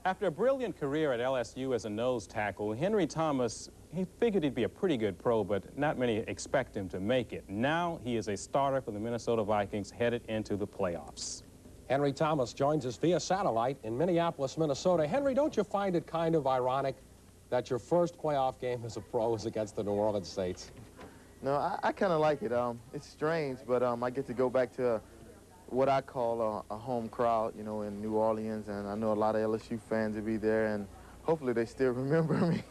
After a brilliant career at LSU as a nose tackle, Henry Thomas, he figured he'd be a pretty good pro, but not many expect him to make it. Now he is a starter for the Minnesota Vikings headed into the playoffs. Henry Thomas joins us via satellite in Minneapolis, Minnesota. Henry, don't you find it kind of ironic that your first playoff game as a pro is against the New Orleans Saints? No, I kind of like it. It's strange, but I get to go back to what I call a home crowd, you know, in New Orleans, and I know a lot of LSU fans will be there, and hopefully they still remember me.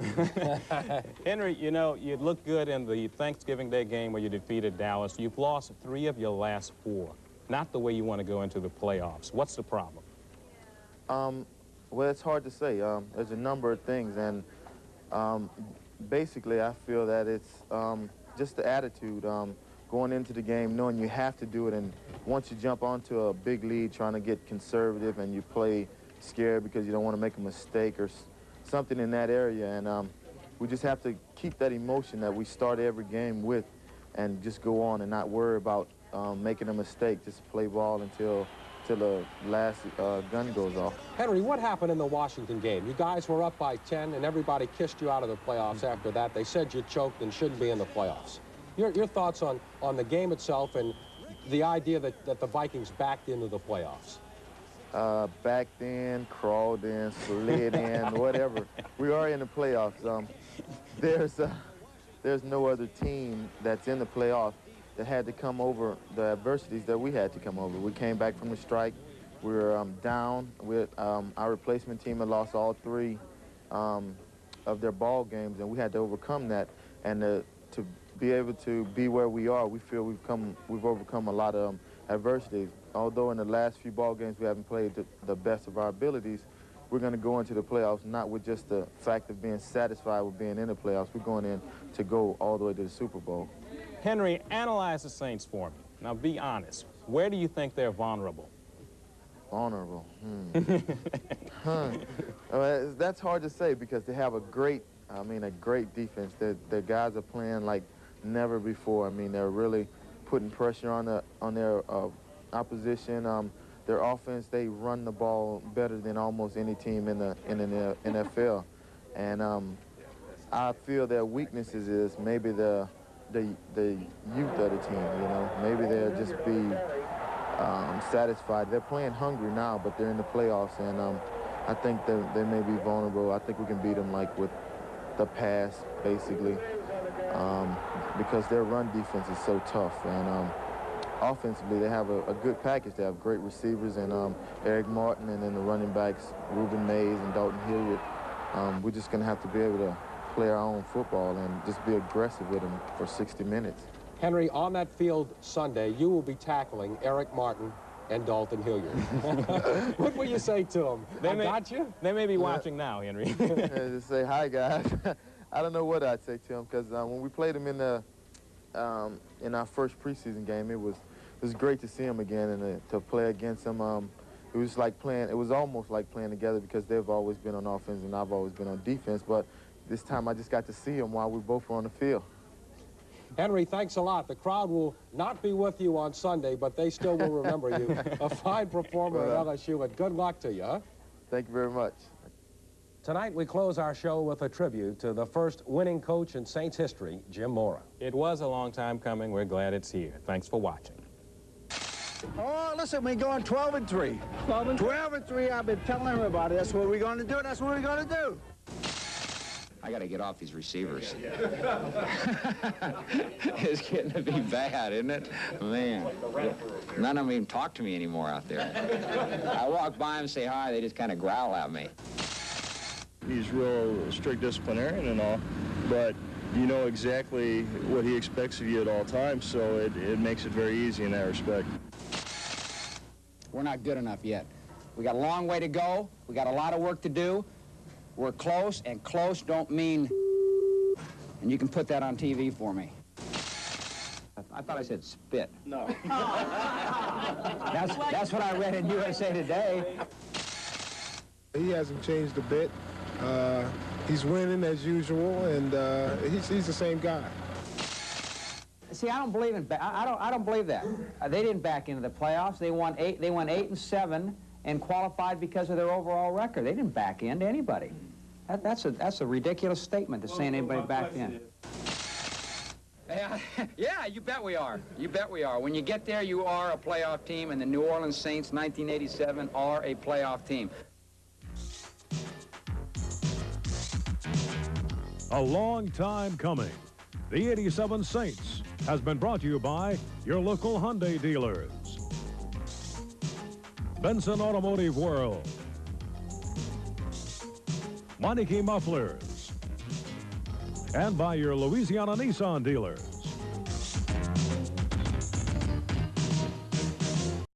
Henry, you know, you looked good in the Thanksgiving Day game where you defeated Dallas. You've lost 3 of your last 4. Not the way you want to go into the playoffs. What's the problem? Well, it's hard to say. There's a number of things, and basically I feel that it's just the attitude. Going into the game knowing you have to do it, and once you jump onto a big lead trying to get conservative and you play scared because you don't want to make a mistake or something in that area, and we just have to keep that emotion that we start every game with and just go on and not worry about making a mistake. Just play ball until the last gun goes off. Henry, what happened in the Washington game? You guys were up by 10 and everybody kissed you out of the playoffs after that. They said you choked and shouldn't be in the playoffs. Your thoughts on the game itself and the idea that the Vikings backed into the playoffs? Backed in, crawled in, slid in, whatever. We are in the playoffs. There's no other team that's in the playoffs that had to come over the adversities that we had to come over. We came back from the strike. We were down. Our replacement team had lost all 3 of their ball games, and we had to overcome that. And to be able to be where we are, we feel we've overcome a lot of adversity. Although in the last few ball games we haven't played the best of our abilities, we're going to go into the playoffs not with just the fact of being satisfied with being in the playoffs. We're going in to go all the way to the Super Bowl. Henry, analyze the Saints for me. Now be honest. Where do you think they're vulnerable? Vulnerable? That's hard to say because they have a great defense. The guys are playing like never before. I mean, they're really putting pressure on their opposition. Their offense, they run the ball better than almost any team in the NFL. And I feel their weaknesses is maybe the youth of the team. You know, maybe they'll just be satisfied. They're playing hungry now, but they're in the playoffs, and I think they may be vulnerable. I think we can beat them like with the pass, basically, because their run defense is so tough. And offensively, they have a good package. They have great receivers and Eric Martin, and then the running backs, Reuben Mays and Dalton Hilliard. We're just going to have to be able to play our own football and just be aggressive with them for 60 minutes. Henry, on that field Sunday, you will be tackling Eric Martin and Dalton Hilliard. What will you say to them? Got you? They may be watching now, Henry. Just say, hi, guys. I don't know what I'd say to them, because when we played them in our first preseason game, it was great to see them again and to play against them. It was like playing. It was almost like playing together because they've always been on offense and I've always been on defense. But this time I just got to see them while we both were on the field. Henry, thanks a lot. The crowd will not be with you on Sunday, but they still will remember you. A fine performer at LSU, and good luck to you. Huh? Thank you very much. Tonight, we close our show with a tribute to the first winning coach in Saints history, Jim Mora. It was a long time coming. We're glad it's here. Thanks for watching. Oh, listen, we're going 12-3. 12-3, I've been telling everybody that's what we're going to do. That's what we're going to do. I got to get off these receivers. It's getting to be bad, isn't it? Man, none of them even talk to me anymore out there. I walk by and say hi, they just kind of growl at me. He's real strict disciplinarian and all, but you know exactly what he expects of you at all times, so it makes it very easy in that respect. We're not good enough yet. We got a long way to go. We got a lot of work to do. We're close, and close don't mean, and you can put that on TV for me. I thought I said spit. No. That's what I read in USA Today. He hasn't changed a bit. He's winning as usual, and he's the same guy. See, I don't believe in. I don't believe that. They didn't back into the playoffs. They won 8 and 7, and qualified because of their overall record. They didn't back into anybody. That's a ridiculous statement to say anybody backed in. Yeah, you bet we are. You bet we are. When you get there, you are a playoff team, and the New Orleans Saints, 1987, are a playoff team. A long time coming. The 87 Saints has been brought to you by your local Hyundai dealers, Benson Automotive World, Meineke Mufflers, and by your Louisiana Nissan dealers.